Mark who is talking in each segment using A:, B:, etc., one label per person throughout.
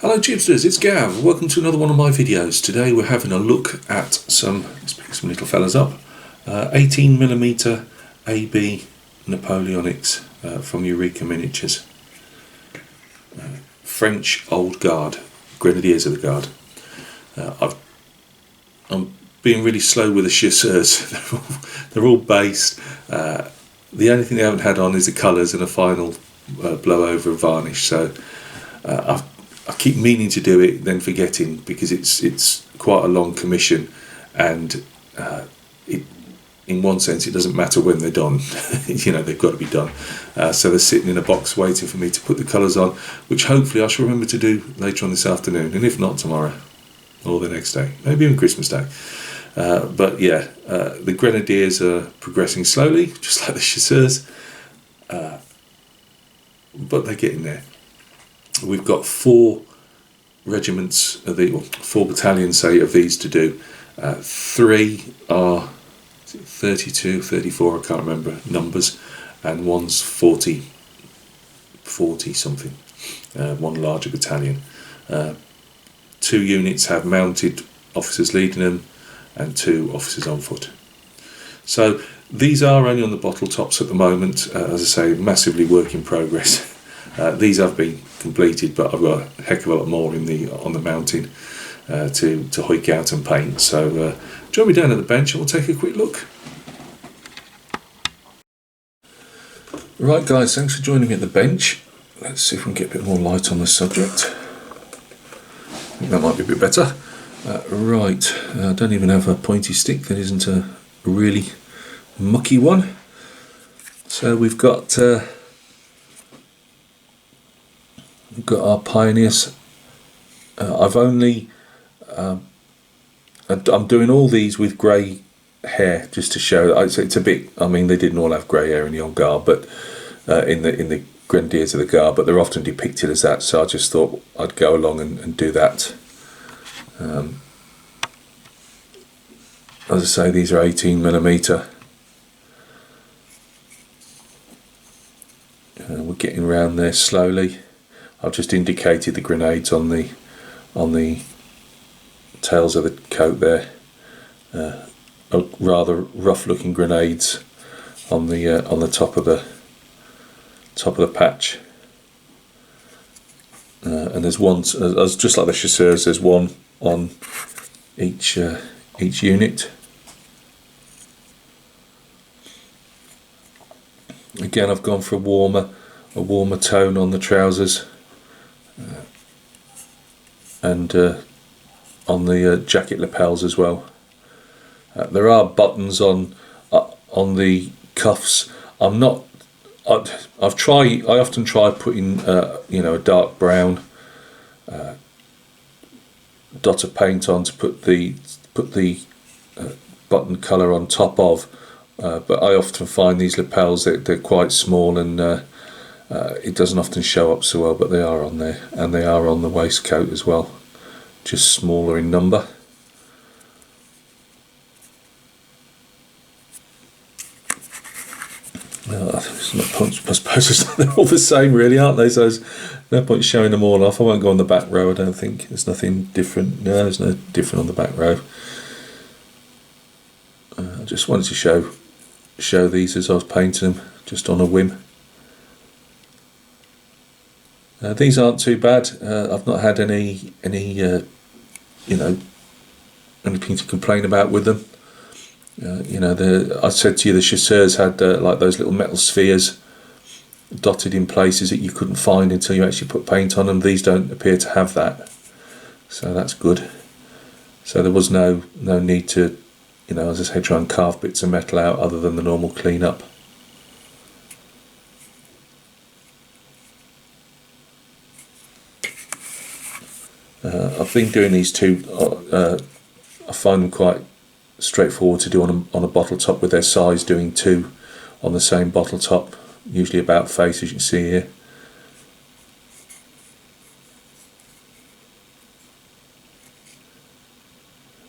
A: Hello Chipsters, it's Gav. Welcome to another one of my videos. Today we're having a look at some, let's pick some little fellas up, 18mm A.B Napoleonics from Eureka Miniatures. French Old Guard, Grenadiers of the Guard. I'm being really slow with the chasseurs. They're all based. The only thing they haven't had on is the colours and a final blow over and varnish. So I keep meaning to do it, then forgetting, because it's quite a long commission, and in one sense it doesn't matter when they're done. You know, they've got to be done. So they're sitting in a box waiting for me to put the colours on, which hopefully I shall remember to do later on this afternoon, and if not, tomorrow or the next day, maybe even Christmas Day. But yeah, the Grenadiers are progressing slowly, just like the chasseurs, but they're getting there. We've got 4 regiments, or 4 battalions, say, of these to do. 3 are 32, 34, I can't remember numbers, and one's 40 something, one larger battalion. 2 units have mounted officers leading them, and 2 officers on foot. So these are only on the bottle tops at the moment, as I say, massively work in progress. These have been completed, but I've got a heck of a lot more on the mounting to hoik out and paint. So join me down at the bench and we'll take a quick look. Right guys, thanks for joining me at the bench. Let's see if we can get a bit more light on the subject. I think that might be a bit better. Right, I don't even have a pointy stick that isn't a really mucky one. So we've got our pioneers. I'm doing all these with grey hair just to show. It's a bit. I mean, they didn't all have grey hair in the Old Guard, but in the Grenadiers of the Guard, but they're often depicted as that. So I just thought I'd go along and do that. As I say, these are 18mm. We're getting around there slowly. I've just indicated the grenades on the tails of the coat there. Rather rough-looking grenades on the top of the patch. And there's one, as just like the chasseurs, there's one on each unit. Again, I've gone for a warmer tone on the trousers, and on the jacket lapels as well. There are buttons on the cuffs. I often try putting a dark brown dot of paint on to put the button colour on top of, but I often find these lapels they're quite small, and it doesn't often show up so well, but they are on there, and they are on the waistcoat as well, just smaller in number. I suppose they're all the same really, aren't they? So there's no point showing them all off. I won't go on the back row, I don't think. There's nothing different. No, there's no different on the back row. I just wanted to show these as I was painting them, just on a whim. These aren't too bad. I've not had anything to complain about with them. I said to you, the chasseurs had like those little metal spheres dotted in places that you couldn't find until you actually put paint on them. These don't appear to have that, so that's good. So there was no need to, as I say, try and carve bits of metal out other than the normal clean up. I've been doing these two. I find them quite straightforward to do on a bottle top, with their size, doing 2 on the same bottle top, usually about face, as you can see here.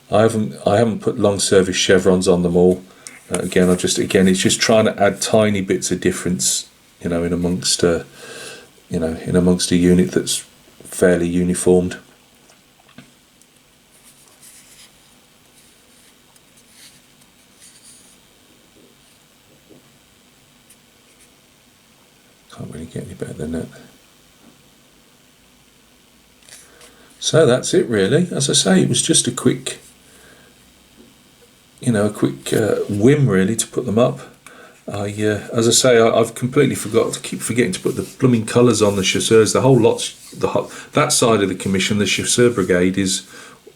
A: I haven't put long service chevrons on them all. Again, it's just trying to add tiny bits of difference, in amongst a unit that's fairly uniformed. Can't really get any better than that. So that's it really. As I say, it was just a quick, whim really to put them up. As I say, I've completely forgot. I keep forgetting to put the blooming colours on the chasseurs. The whole lot, that side of the commission, the chasseur brigade is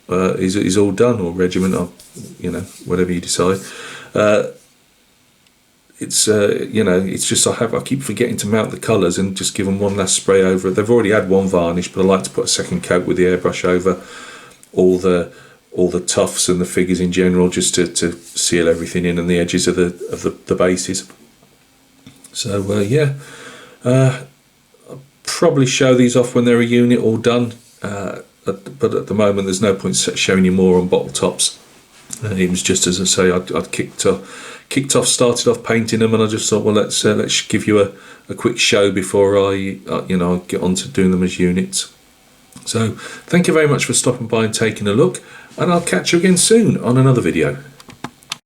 A: all done, or regiment, or whatever you decide. It's just I keep forgetting to mount the colours and just give them one last spray over it. They've already had one varnish, but I like to put a second coat with the airbrush over all the tufts and the figures in general, just to seal everything in, and the edges of the bases. So I'll probably show these off when they're a unit all done, but at the moment there's no point showing you more on bottle tops. It was just, as I say, I'd kicked off, started off painting them, and I just thought, well, let's give you a quick show before I get on to doing them as units. So thank you very much for stopping by and taking a look, and I'll catch you again soon on another video.